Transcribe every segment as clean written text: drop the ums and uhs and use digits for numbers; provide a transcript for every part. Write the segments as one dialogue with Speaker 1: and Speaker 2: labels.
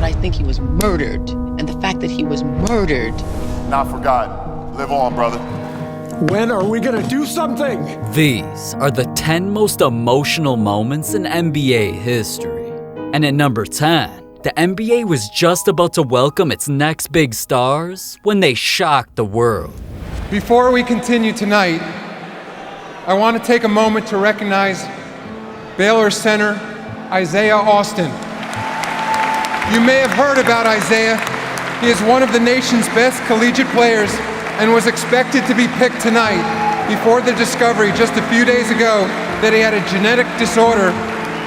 Speaker 1: I think he was murdered. And the fact that he was murdered.
Speaker 2: Not forgotten. Live on, brother.
Speaker 3: When are we gonna do something?
Speaker 4: These are the 10 most emotional moments in NBA history. And at number 10, the NBA was just about to welcome its next big stars when they shocked the world.
Speaker 5: Before we continue tonight, I want to take a moment to recognize Baylor center Isaiah Austin. You may have heard about Isaiah. He is one of the nation's best collegiate players and was expected to be picked tonight before the discovery just a few days ago that he had a genetic disorder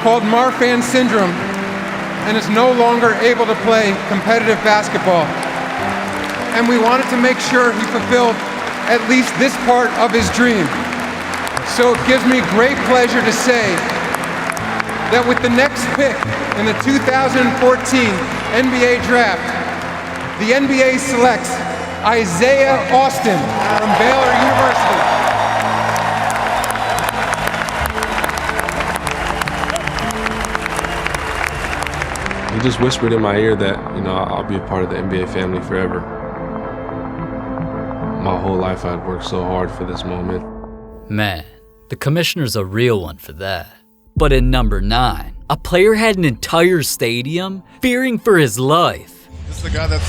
Speaker 5: called Marfan syndrome and is no longer able to play competitive basketball. And we wanted to make sure he fulfilled at least this part of his dream. So it gives me great pleasure to say that with the next pick in the 2014 NBA Draft, the NBA selects Isaiah Austin from Baylor University.
Speaker 6: He just whispered in my ear that, I'll be a part of the NBA family forever. My whole life I'd worked so hard for this moment.
Speaker 4: Man, the commissioner's a real one for that. But at number 9, a player had an entire stadium fearing for his life.
Speaker 7: This is the guy that's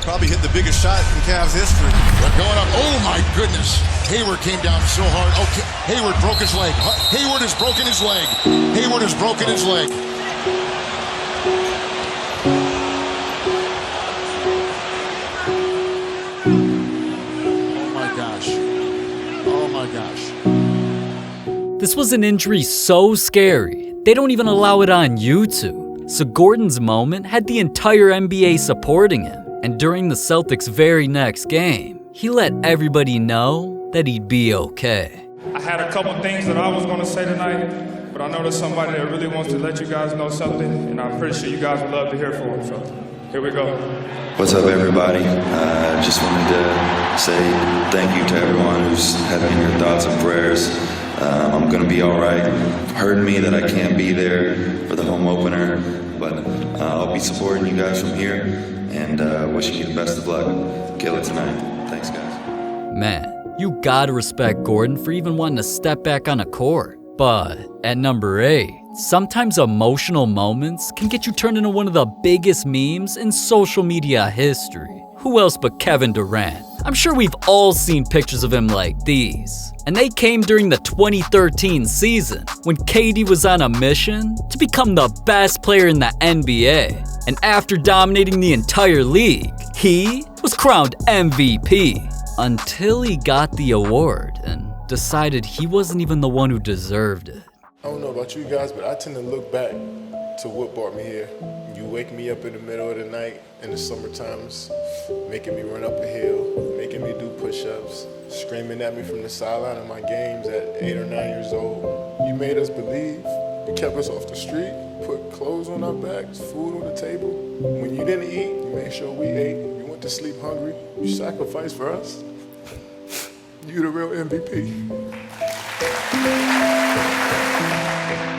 Speaker 7: probably hit the biggest shot in Cavs history. They're going up. Oh my goodness. Hayward came down so hard. Okay, Hayward broke his leg. Hayward has broken his leg. Hayward has broken his leg. Oh my gosh. Oh my gosh.
Speaker 4: This was an injury so scary, they don't even allow it on YouTube. So Gordon's moment had the entire NBA supporting him. And during the Celtics' very next game, he let everybody know that he'd be okay.
Speaker 8: I had a couple things that I was going to say tonight, but I know there's somebody that really wants to let you guys know something, and I'm pretty sure you guys would love to hear from him. So here we go.
Speaker 9: What's up, everybody? Just wanted to say thank you to everyone who's had me in your thoughts and prayers. I'm going to be all right. Hurting me that I can't be there for the home opener, but I'll be supporting you guys from here. And wishing you the best of luck. Kill it tonight. Thanks, guys.
Speaker 4: Man, you gotta respect Gordon for even wanting to step back on a court. But at number 8, sometimes emotional moments can get you turned into one of the biggest memes in social media history. Who else but Kevin Durant? I'm sure we've all seen pictures of him like these. And they came during the 2013 season, when KD was on a mission to become the best player in the NBA. And after dominating the entire league, he was crowned MVP. Until he got the award and decided he wasn't even the one who deserved it.
Speaker 10: I don't know about you guys, but I tend to look back to what brought me here. You wake me up in the middle of the night in the summer times, making me run up a hill, making me do push-ups, screaming at me from the sideline of my games at 8 or 9 years old. You made us believe. You kept us off the street, put clothes on our backs, food on the table. When you didn't eat, you made sure we ate. You went to sleep hungry. You sacrificed for us. You the real MVP.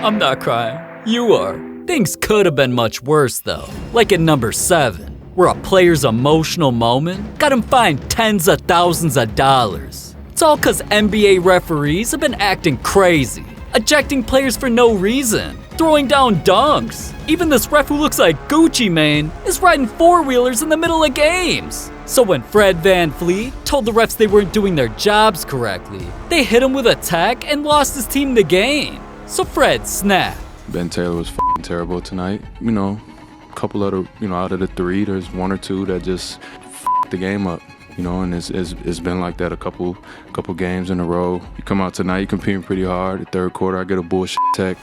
Speaker 4: I'm not crying. You are. Things could have been much worse though. Like at number 7, where a player's emotional moment got him fined tens of thousands of dollars. It's all cause NBA referees have been acting crazy, ejecting players for no reason, throwing down dunks. Even this ref who looks like Gucci Mane is riding four-wheelers in the middle of games. So when Fred VanVleet told the refs they weren't doing their jobs correctly, they hit him with a tech and lost his team the game. So Fred snapped.
Speaker 6: Ben Taylor was terrible tonight. A couple of out of the 3, there's 1 or 2 that just the game up. And it's been like that a couple games in a row. You come out tonight, you competing pretty hard. The third quarter, I get a bullshit tech,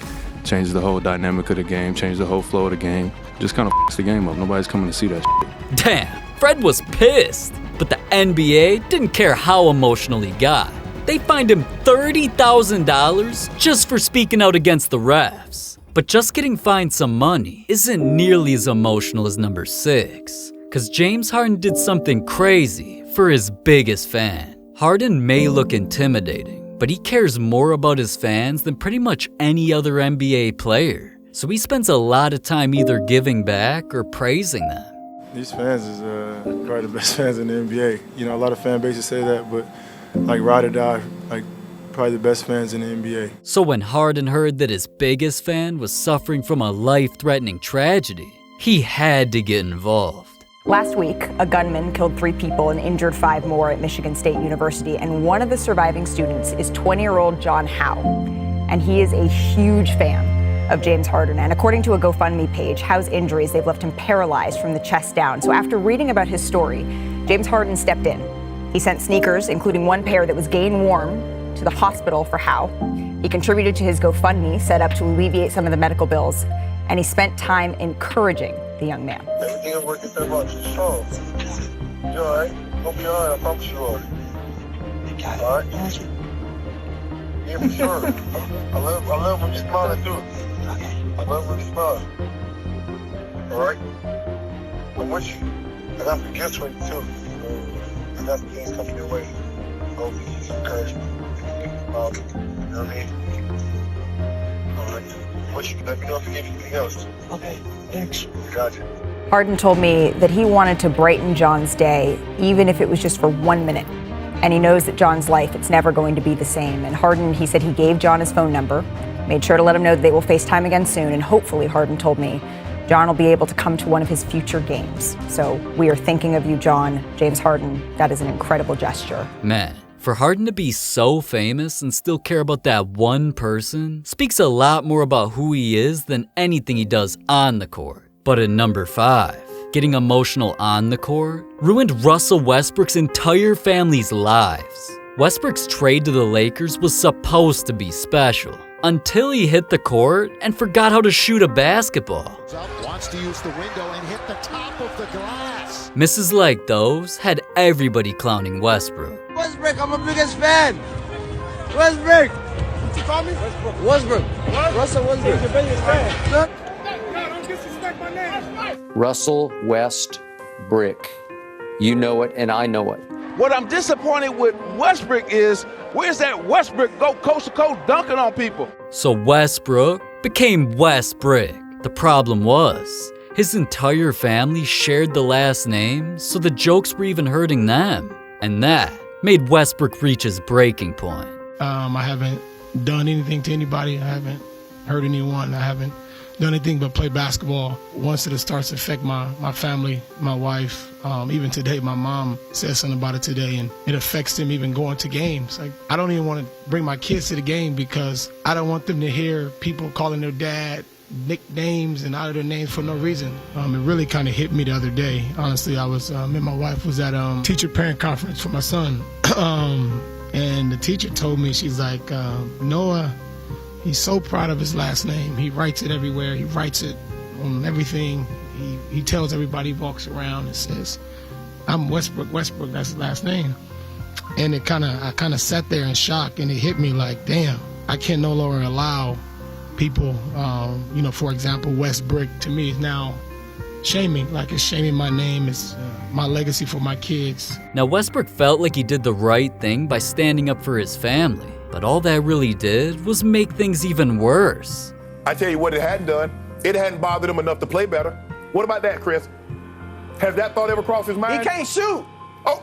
Speaker 6: changes the whole dynamic of the game, changes the whole flow of the game. Just kind of the game up. Nobody's coming to see that shit.
Speaker 4: Damn, Fred was pissed. But the NBA didn't care how emotional he got. They fined him $30,000 just for speaking out against the refs. But just getting fined some money isn't nearly as emotional as number 6. Cause James Harden did something crazy for his biggest fan. Harden may look intimidating, but he cares more about his fans than pretty much any other NBA player. so he spends a lot of time either giving back or praising them.
Speaker 11: These fans is probably the best fans in the NBA. You know, a lot of fan bases say that, but like ride or die, like probably the best fans in the NBA.
Speaker 4: So when Harden heard that his biggest fan was suffering from a life-threatening tragedy, he had to get involved.
Speaker 12: Last week, a gunman killed 3 people and injured 5 more at Michigan State University, and one of the surviving students is 20-year-old John Howe, and he is a huge fan of James Harden. And according to a GoFundMe page, Howe's injuries, they've left him paralyzed from the chest down. So after reading about his story, James Harden stepped in. He sent sneakers, including one pair that was game worn, to the hospital for Howe. He contributed to his GoFundMe, set up to alleviate some of the medical bills, and he spent time encouraging the young man.
Speaker 13: Everything is working so much. You're strong. You're all right. You'll be all right. I promise you are. All right? Yeah, for sure. I love when you're smiling, too. I love when you're smiling. All right? I'm with you. I got the gifts for you, too. I got the things coming your way. Go be encouragement. You know what I mean? All right. What you let me know if you need anything else. Okay, thanks. Gotcha.
Speaker 12: Harden told me that he wanted to brighten John's day, even if it was just for 1 minute. And he knows that John's life, it's never going to be the same. And Harden, he said he gave John his phone number, made sure to let him know that they will FaceTime again soon. And hopefully, Harden told me, John will be able to come to one of his future games. So we are thinking of you, John. James Harden, that is an incredible gesture.
Speaker 4: Man, for Harden to be so famous and still care about that one person speaks a lot more about who he is than anything he does on the court. But at number 5, getting emotional on the court ruined Russell Westbrook's entire family's lives. Westbrook's trade to the Lakers was supposed to be special until he hit the court and forgot how to shoot a basketball.
Speaker 7: Wants to use the window and hit the top of the glass.
Speaker 4: Misses like those had everybody clowning Westbrook.
Speaker 14: Westbrook, I'm a biggest fan. Westbrook. What you call me? Westbrook. What? Russell Westbrook. He's your biggest fan. Look. No, don't disrespect my name.
Speaker 15: Russell Westbrook. You know it, and I know it.
Speaker 14: What I'm disappointed with Westbrook is, where's that Westbrook go coast to coast dunking on people?
Speaker 4: So Westbrook became Westbrook. The problem was, his entire family shared the last name, so the jokes were even hurting them. And that made Westbrook reach his breaking point.
Speaker 16: I haven't done anything to anybody. I haven't hurt anyone. I haven't done anything but play basketball. Once it starts to affect my family, my wife, even today, my mom said something about it today, and it affects them even going to games. Like, I don't even want to bring my kids to the game because I don't want them to hear people calling their dad nicknames and out of their names for no reason. It really kind of hit me the other day. Honestly, I was, me and my wife was at a teacher-parent conference for my son, and the teacher told me, she's like, Noah, he's so proud of his last name. He writes it everywhere. He writes it on everything. He tells everybody, he walks around and says, I'm Westbrook, that's his last name. And I kind of sat there in shock, and it hit me like, damn, I can no longer allow people, for example, Westbrook to me is now shaming, like it's shaming my name, it's my legacy for my kids.
Speaker 4: Now Westbrook felt like he did the right thing by standing up for his family, but all that really did was make things even worse.
Speaker 2: I tell you what it hadn't done, it hadn't bothered him enough to play better. What about that, Chris? Has that thought ever crossed his mind?
Speaker 14: He can't shoot.
Speaker 2: Oh.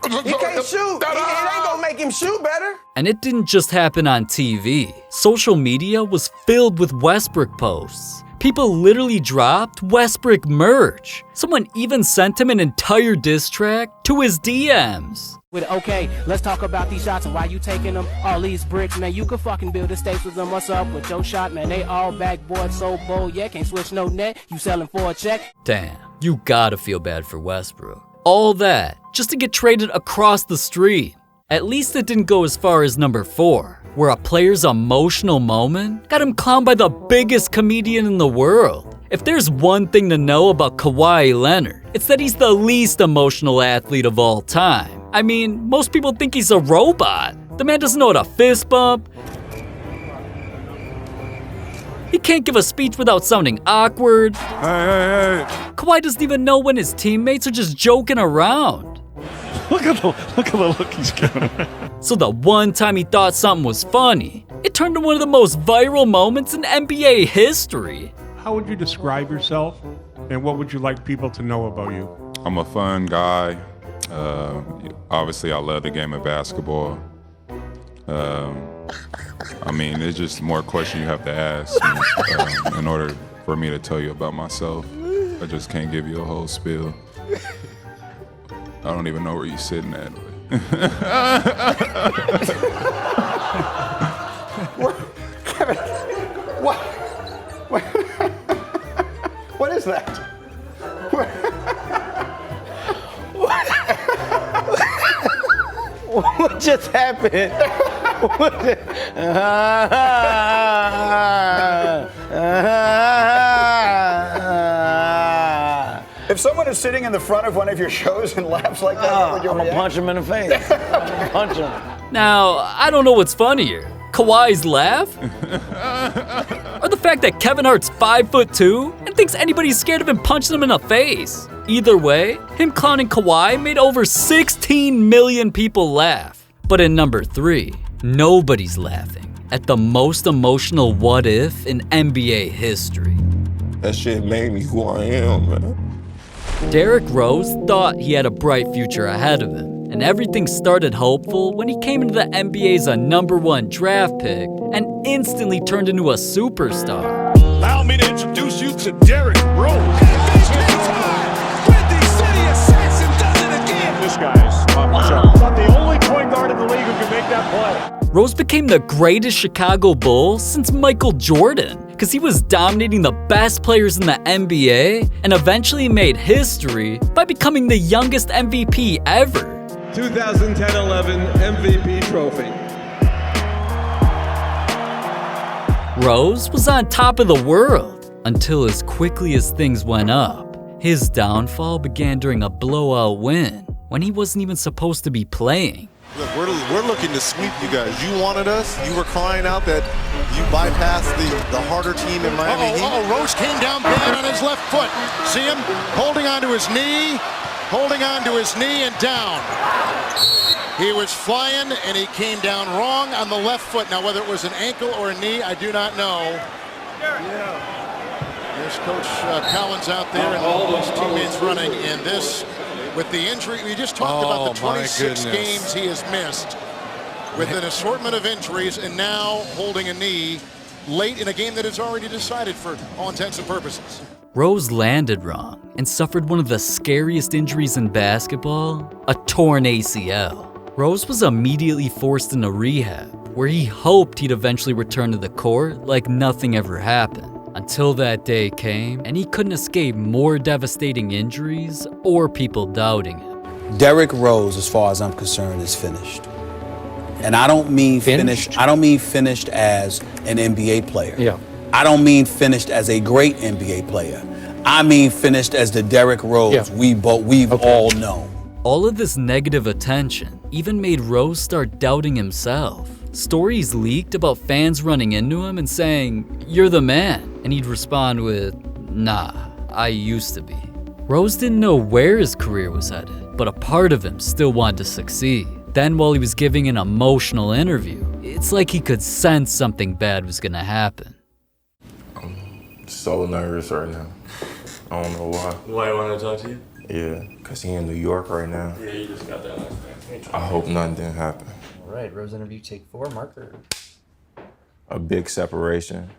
Speaker 14: He can't shoot. It ain't gonna make him shoot better.
Speaker 4: And it didn't just happen on TV. Social media was filled with Westbrook posts. People literally dropped Westbrook merch. Someone even sent him an entire diss track to his DMs.
Speaker 17: Okay, let's talk about these shots and why you taking them. All these bricks, man, you can fucking build the stakes with them. What's up with your shot, man? They all backboard, so bold, yeah, can't switch no net. You selling for a check?
Speaker 4: Damn, you gotta feel bad for Westbrook. All that just to get traded across the street. At least it didn't go as far as number 4, where a player's emotional moment got him clowned by the biggest comedian in the world. If there's one thing to know about Kawhi Leonard, it's that he's the least emotional athlete of all time. I mean, most people think he's a robot. The man doesn't know how to fist bump. He can't give a speech without sounding awkward.
Speaker 11: Hey.
Speaker 4: Kawhi doesn't even know when his teammates are just joking around.
Speaker 11: Look at the look he's giving.
Speaker 4: So the one time he thought something was funny, It turned into one of the most viral moments in NBA history.
Speaker 18: How would you describe yourself, and what would you like people to know about you?
Speaker 19: I'm a fun guy. Obviously, I love the game of basketball. I mean, it's just more questions you have to ask in order for me to tell you about myself. I just can't give you a whole spiel. I don't even know where you're sitting at.
Speaker 20: Kevin, what? What is that? What just happened? If someone is sitting in the front of one of your shows and laughs like that, what would you
Speaker 14: I'm gonna punch him in the face. Punch him.
Speaker 4: Now, I don't know what's funnier, Kawhi's laugh? Or the fact that Kevin Hart's 5'2" and thinks anybody's scared of him punching him in the face? Either way, him clowning Kawhi made over 16 million people laugh. But in number 3, nobody's laughing at the most emotional what if in NBA history.
Speaker 2: That shit made me who I am, man.
Speaker 4: Derrick Rose thought he had a bright future ahead of him, and everything started hopeful when he came into the NBA as a #1 draft pick and instantly turned into a superstar.
Speaker 21: Allow me to introduce you to Derrick Rose. This guy is off the chart. Not the only point guard in the league who can make that play.
Speaker 4: Rose became the greatest Chicago Bull since Michael Jordan, because he was dominating the best players in the NBA and eventually made history by becoming the youngest MVP ever.
Speaker 22: 2010-11 MVP trophy.
Speaker 4: Rose was on top of the world until as quickly as things went up, his downfall began during a blowout win when he wasn't even supposed to be playing.
Speaker 23: Look, we're looking to sweep you guys. You wanted us. You were crying out that you bypassed the harder team in Miami Heat.
Speaker 7: Rose came down bad on his left foot. See him holding onto his knee and down. He was flying and he came down wrong on the left foot. Now, whether it was an ankle or a knee, I do not know. There's Coach Collins out there and all his teammates running in this. With the injury, we just talked about the 26 games he has missed with an assortment of injuries and now holding a knee late in a game that is already decided for all intents and purposes.
Speaker 4: Rose landed wrong and suffered one of the scariest injuries in basketball, a torn ACL. Rose was immediately forced into rehab, where he hoped he'd eventually return to the court like nothing ever happened. Until that day came, and he couldn't escape more devastating injuries or people doubting him.
Speaker 24: Derrick Rose, as far as I'm concerned, is finished. And I don't mean finished. I don't mean finished as an NBA player.
Speaker 14: Yeah.
Speaker 24: I don't mean finished as a great NBA player. I mean finished as the Derrick Rose we've all known.
Speaker 4: All of this negative attention even made Rose start doubting himself. Stories leaked about fans running into him and saying, "You're the man," and he'd respond with, "Nah, I used to be." Rose didn't know where his career was headed, but a part of him still wanted to succeed. Then while he was giving an emotional interview, it's like he could sense something bad was gonna happen.
Speaker 10: I'm so nervous right now. I don't know why.
Speaker 25: Why you want to talk to you?
Speaker 10: Yeah, because he in New York right now.
Speaker 25: Yeah, you just got that last night.
Speaker 10: I hope nothing didn't happen.
Speaker 26: All right, Rose interview, take 4, marker.
Speaker 10: A big separation.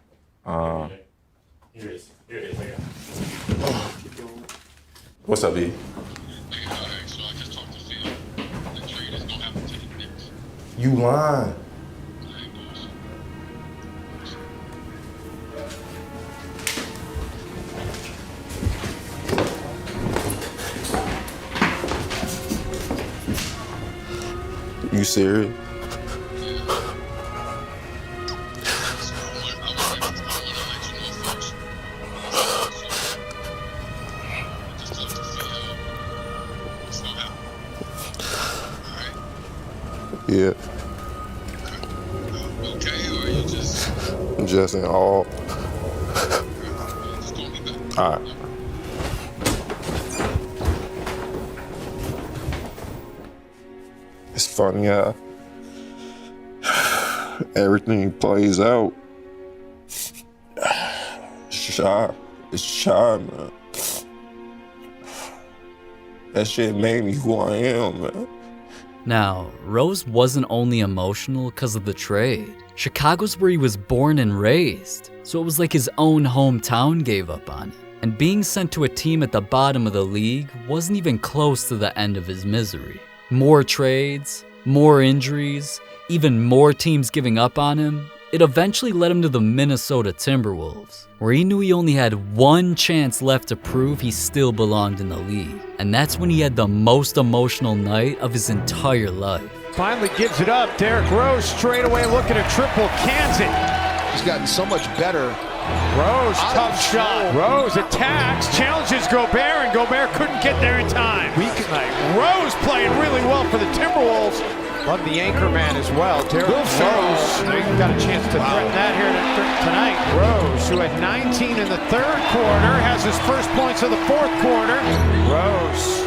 Speaker 25: Here it is.
Speaker 10: What's up, E? You lying. You serious? Yeah. Just in all. All right. It's funny,
Speaker 1: everything plays out. It's shy, man. That shit made me who I am, man.
Speaker 4: Now, Rose wasn't only emotional because of the trade. Chicago's where he was born and raised, so it was like his own hometown gave up on him. And being sent to a team at the bottom of the league wasn't even close to the end of his misery. More trades, more injuries, even more teams giving up on him. It eventually led him to the Minnesota Timberwolves, where he knew he only had one chance left to prove he still belonged in the league. And that's when he had the most emotional night of his entire life.
Speaker 21: Finally gives it up. Derrick Rose straight away looking at triple, cans it.
Speaker 7: He's gotten so much better.
Speaker 21: Rose, tough shot. Rose attacks, challenges Gobert, and Gobert couldn't get there in time. Weak night. Rose playing really well for the Timberwolves. Love the anchor man as well. Derrick Rose got a chance to threaten that here tonight. Rose, who had 19 in the third quarter, has his first points of the fourth quarter. Rose.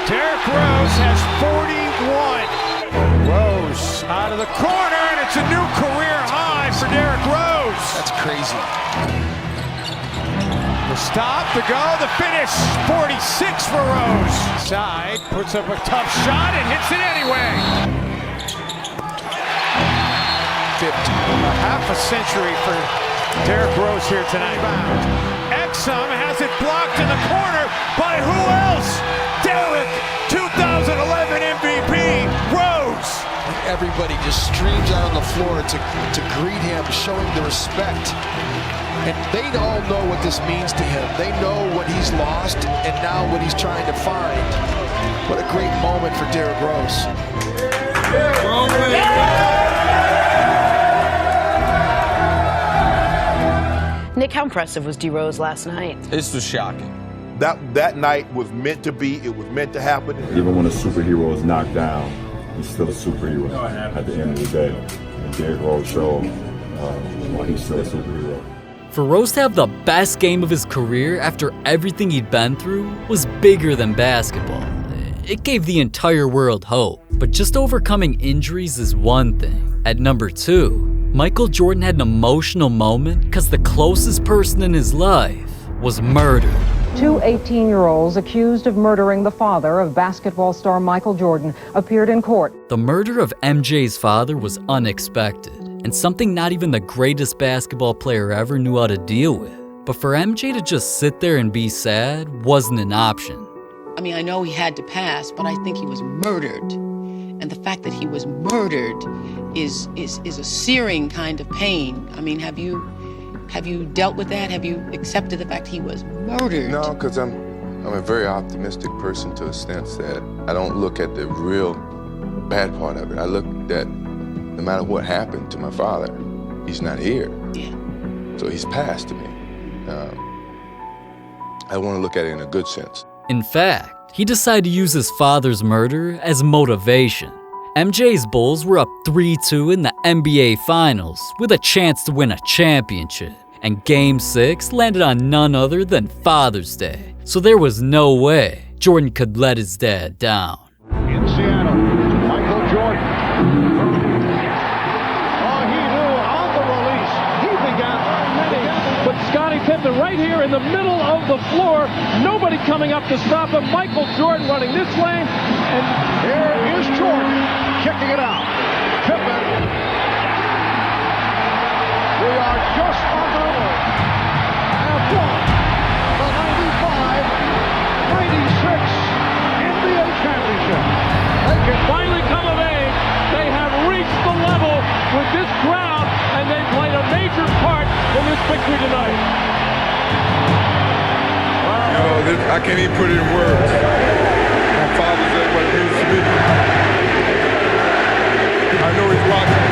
Speaker 21: Derrick Rose has 41. Rose out of the corner, and it's a new career high for Derrick Rose.
Speaker 7: That's crazy.
Speaker 21: The stop, the go, the finish. 46 for Rose. Side, puts up a tough shot and hits it anyway. 50. A half a century for Derrick Rose here tonight. Exum has it blocked in the corner by who else? Derrick, 2011 MVP, Rose.
Speaker 7: Everybody just streams out on the floor to greet him, showing the respect. And they all know what this means to him. They know what he's lost and now what he's trying to find. What a great moment for Derrick Rose.
Speaker 3: Nick, how impressive was D. Rose last night?
Speaker 5: This was shocking.
Speaker 2: That night was meant to be. It was meant to happen.
Speaker 6: Even when a superhero is knocked down, he's still a superhero at the end of the day. And Derrick Rose showed why he's still a superhero.
Speaker 4: For Rose to have the best game of his career after everything he'd been through was bigger than basketball. It gave the entire world hope. But just overcoming injuries is one thing. At number 2, Michael Jordan had an emotional moment because the closest person in his life was murdered.
Speaker 8: 2 18-year-olds accused of murdering the father of basketball star Michael Jordan appeared in court.
Speaker 4: The murder of MJ's father was unexpected, and something not even the greatest basketball player ever knew how to deal with. But for MJ to just sit there and be sad wasn't an option.
Speaker 9: I mean, I know he had to pass, but I think he was murdered. And the fact that he was murdered is a searing kind of pain. I mean, have you dealt with that? Have you accepted the fact he was murdered?
Speaker 1: No, because I'm a very optimistic person to a sense that I don't look at the real bad part of it. I look at no matter what happened to my father, he's not here.
Speaker 9: Yeah.
Speaker 1: So he's passed to me. I want to look at it in a good sense.
Speaker 4: In fact, he decided to use his father's murder as motivation. MJ's Bulls were up 3-2 in the NBA Finals with a chance to win a championship. And Game 6 landed on none other than Father's Day. So there was no way Jordan could let his dad down.
Speaker 21: In Seattle, Michael Jordan. Oh, he knew on the release. He began. But Scottie Pippen right here in the middle of the floor. Nobody coming up to stop him. Michael Jordan running this lane. And here is Jordan kicking it out. Pippen. We are just on the road. And won the 95-96 NBA championship. They can finally come of age. They have reached the level with this crowd, and they played a major part in this victory tonight.
Speaker 6: I can't even put it in words. My father's at what it means to me. I know he's watching.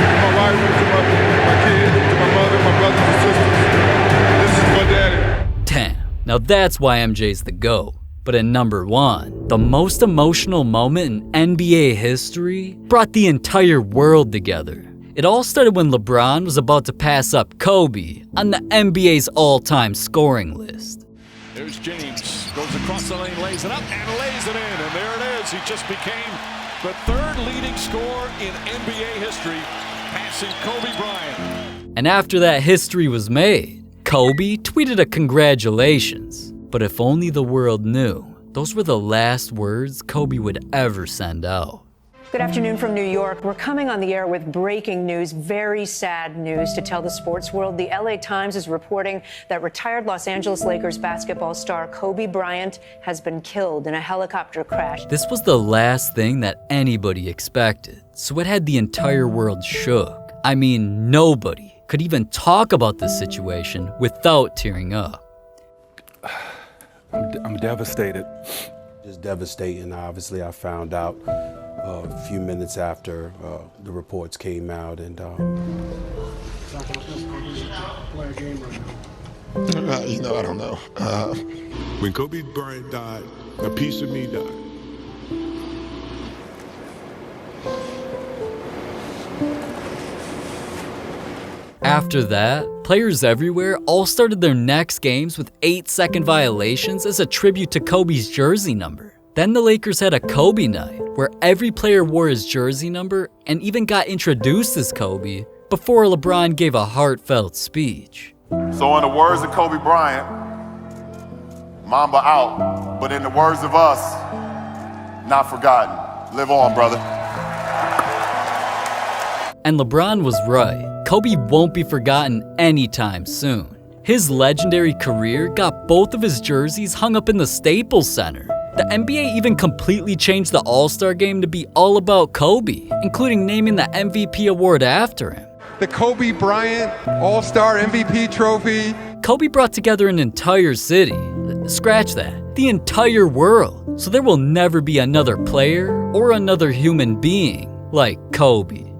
Speaker 6: To my wife, to my kids, to my mother, my brothers and sisters. This is my daddy.
Speaker 4: Damn, now that's why MJ's the GOAT. But at number 1, the most emotional moment in NBA history brought the entire world together. It all started when LeBron was about to pass up Kobe on the NBA's all-time scoring list.
Speaker 21: There's James, goes across the lane, lays it up, and lays it in. And there it is. He just became the third leading scorer in NBA history
Speaker 7: embracing Kobe Bryant.
Speaker 4: And after that history was made, Kobe tweeted a congratulations. But if only the world knew, those were the last words Kobe would ever send out.
Speaker 5: Good afternoon from New York. We're coming on the air with breaking news, very sad news to tell the sports world. The LA Times is reporting that retired Los Angeles Lakers basketball star Kobe Bryant has been killed in a helicopter crash.
Speaker 4: This was the last thing that anybody expected, so it had the entire world shook. I mean, nobody could even talk about this situation without tearing up.
Speaker 12: I'm devastated.
Speaker 24: Just devastating. Obviously, I found out a few minutes after the reports came out, and
Speaker 13: I don't know. When Kobe Bryant died, a piece of me died.
Speaker 4: After that, players everywhere all started their next games with 8-second violations as a tribute to Kobe's jersey number. Then the Lakers had a Kobe night, where every player wore his jersey number and even got introduced as Kobe before LeBron gave a heartfelt speech.
Speaker 15: So in the words of Kobe Bryant, Mamba out, but in the words of us, not forgotten. Live on, brother.
Speaker 4: And LeBron was right. Kobe won't be forgotten anytime soon. His legendary career got both of his jerseys hung up in the Staples Center. The NBA even completely changed the All-Star game to be all about Kobe, including naming the MVP award after him.
Speaker 16: The Kobe Bryant All-Star MVP trophy.
Speaker 4: Kobe brought together an entire city. Scratch that, the entire world. So there will never be another player or another human being like Kobe.